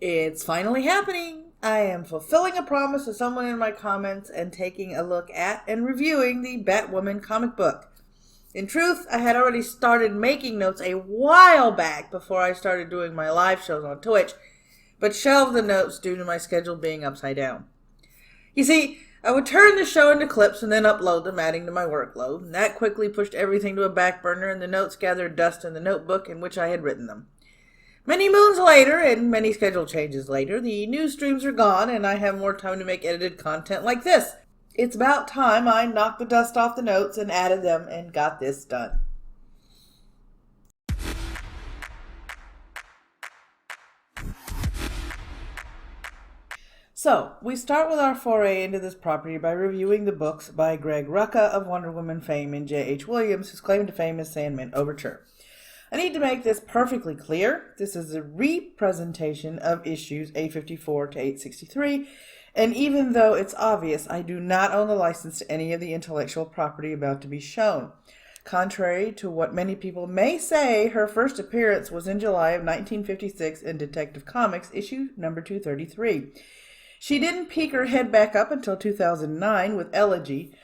It's finally happening. I am fulfilling a promise to someone in my comments and taking a look at and reviewing the Batwoman comic book. In truth, I had already started making notes a while back before I started doing my live shows on Twitch, but shelved the notes due to my schedule being upside down. You see, I would turn the show into clips and then upload them, adding to my workload, and that quickly pushed everything to a back burner, and the notes gathered dust in the notebook in which I had written them. Many moons later, and many schedule changes later, the news streams are gone, and I have more time to make edited content like this. It's about time I knocked the dust off the notes and added them and got this done. So, we start with our foray into this property by reviewing the books by Greg Rucka of Wonder Woman fame and J.H. Williams, whose claim to fame is Sandman Overture. I need to make this perfectly clear. This is a representation of issues 854 to 863, and even though it's obvious, I do not own the license to any of the intellectual property about to be shown. Contrary to what many people may say, her first appearance was in July of 1956 in Detective Comics, issue number 233. She didn't peek her head back up until 2009 with Elegy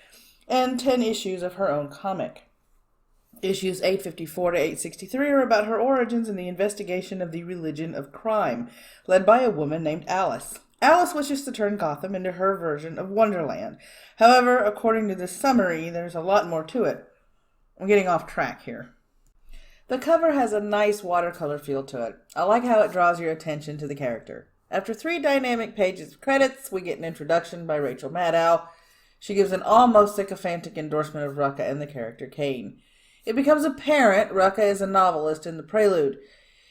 and 10 issues of her own comic. Issues 854 to 863 are about her origins and the investigation of the religion of crime, led by a woman named Alice. Alice wishes to turn Gotham into her version of Wonderland. However, according to this summary, there's a lot more to it. I'm getting off track here. The cover has a nice watercolor feel to it. I like how it draws your attention to the character. After 3 dynamic pages of credits, we get an introduction by Rachel Maddow. She gives an almost sycophantic endorsement of Rucka and the character Kane. It becomes apparent Rucka is a novelist in the prelude.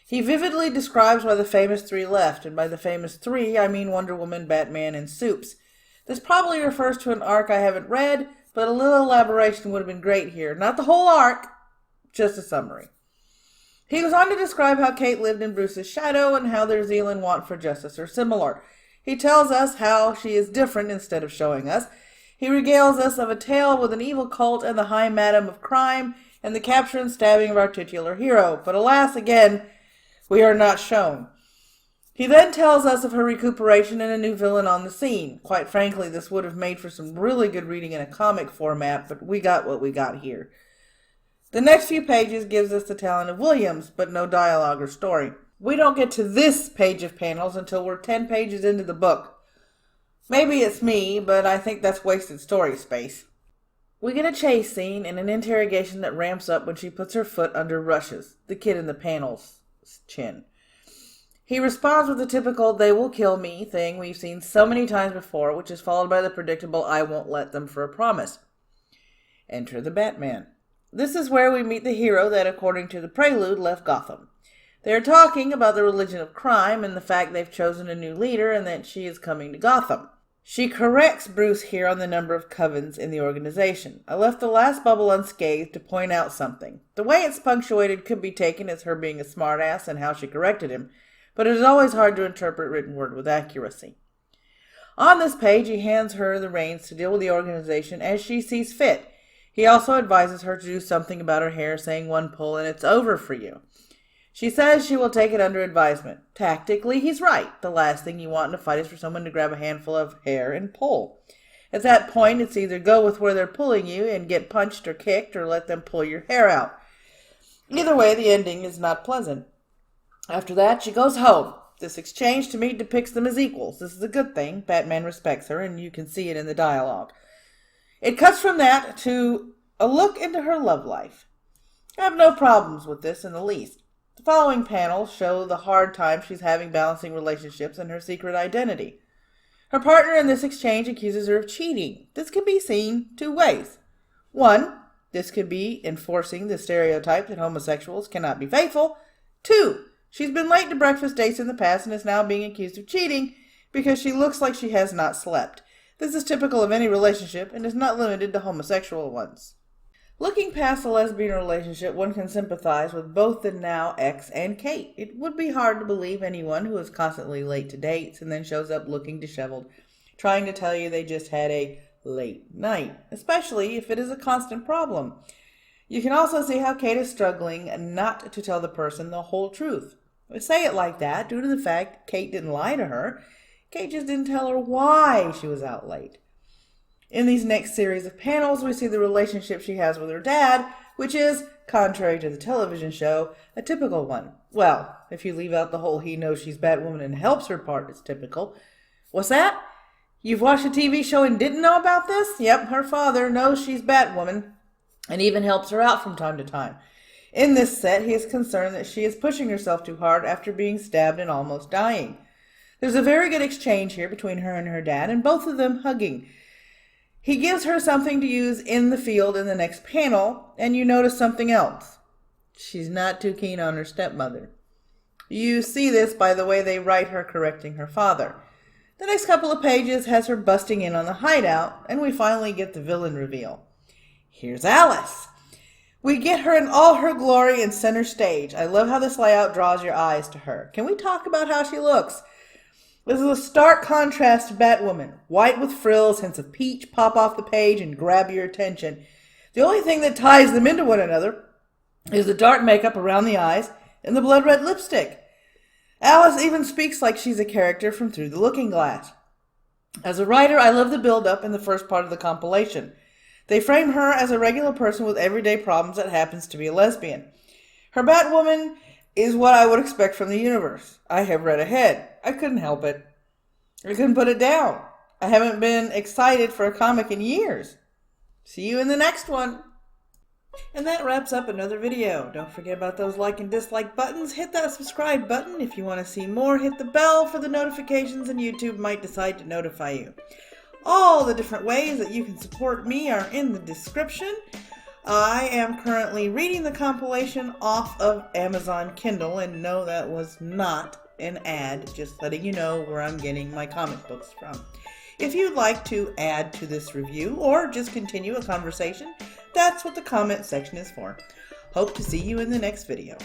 He vividly describes why the famous 3 left, and by the famous 3, I mean Wonder Woman, Batman, and Supes. This probably refers to an arc I haven't read, but a little elaboration would have been great here. Not the whole arc, just a summary. He goes on to describe how Kate lived in Bruce's shadow and how their zeal and want for justice are similar. He tells us how she is different instead of showing us. He regales us of a tale with an evil cult and the High Madam of crime and the capture and stabbing of our titular hero. But alas, again, we are not shown. He then tells us of her recuperation and a new villain on the scene. Quite frankly, this would have made for some really good reading in a comic format, but we got what we got here. The next few pages gives us the talent of Williams, but no dialogue or story. We don't get to this page of panels until we're 10 pages into the book. Maybe it's me, but I think that's wasted story space. We get a chase scene and an interrogation that ramps up when she puts her foot under Rush's, the kid in the panel's chin. He responds with the typical "they will kill me" thing we've seen so many times before, which is followed by the predictable "I won't let them" for a promise. Enter the Batman. This is where we meet the hero that, according to the prelude, left Gotham. They are talking about the religion of crime and the fact they've chosen a new leader and that she is coming to Gotham. She corrects Bruce here on the number of covens in the organization. I left the last bubble unscathed to point out something. The way it's punctuated could be taken as her being a smartass and how she corrected him, but it is always hard to interpret written word with accuracy. On this page, he hands her the reins to deal with the organization as she sees fit. He also advises her to do something about her hair, saying 1 pull and it's over for you. She says she will take it under advisement. Tactically, he's right. The last thing you want in a fight is for someone to grab a handful of hair and pull. At that point, it's either go with where they're pulling you and get punched or kicked, or let them pull your hair out. Either way, the ending is not pleasant. After that, she goes home. This exchange to me depicts them as equals. This is a good thing. Batman respects her, and you can see it in the dialogue. It cuts from that to a look into her love life. I have no problems with this in the least. The following panels show the hard time she's having balancing relationships and her secret identity. Her partner in this exchange accuses her of cheating. This can be seen 2 ways. 1, this could be enforcing the stereotype that homosexuals cannot be faithful. 2, she's been late to breakfast dates in the past and is now being accused of cheating because she looks like she has not slept. This is typical of any relationship and is not limited to homosexual ones. Looking past the lesbian relationship, one can sympathize with both the now ex and Kate. It would be hard to believe anyone who is constantly late to dates and then shows up looking disheveled, trying to tell you they just had a late night, especially if it is a constant problem. You can also see how Kate is struggling not to tell the person the whole truth. I say it like that due to the fact Kate didn't lie to her. Kate just didn't tell her why she was out late. In these next series of panels, we see the relationship she has with her dad, which is, contrary to the television show, a typical one. Well, if you leave out the whole he knows she's Batwoman and helps her part, it's typical. What's that? You've watched a TV show and didn't know about this? Yep, her father knows she's Batwoman and even helps her out from time to time. In this set, he is concerned that she is pushing herself too hard after being stabbed and almost dying. There's a very good exchange here between her and her dad, and both of them hugging. He gives her something to use in the field in the next panel, and you notice something else. She's not too keen on her stepmother. You see this by the way they write her correcting her father. The next couple of pages has her busting in on the hideout, and we finally get the villain reveal. Here's Alice. We get her in all her glory in center stage. I love how this layout draws your eyes to her. Can we talk about how she looks? This is a stark contrast to Batwoman. White with frills, hints of peach pop off the page and grab your attention. The only thing that ties them into one another is the dark makeup around the eyes and the blood red lipstick. Alice even speaks like she's a character from Through the Looking Glass. As a writer, I love the build-up in the first part of the compilation. They frame her as a regular person with everyday problems that happens to be a lesbian. Her Batwoman is what I would expect from the universe. I have read ahead. I couldn't help it. I couldn't put it down. I haven't been excited for a comic in years. See you in the next one. And that wraps up another video. Don't forget about those like and dislike buttons. Hit that subscribe button. If you want to see more, hit the bell for the notifications, and YouTube might decide to notify you. All the different ways that you can support me are in the description. I am currently reading the compilation off of Amazon Kindle, and no, that was not an ad, just letting you know where I'm getting my comic books from. If you'd like to add to this review or just continue a conversation, that's what the comment section is for. Hope to see you in the next video.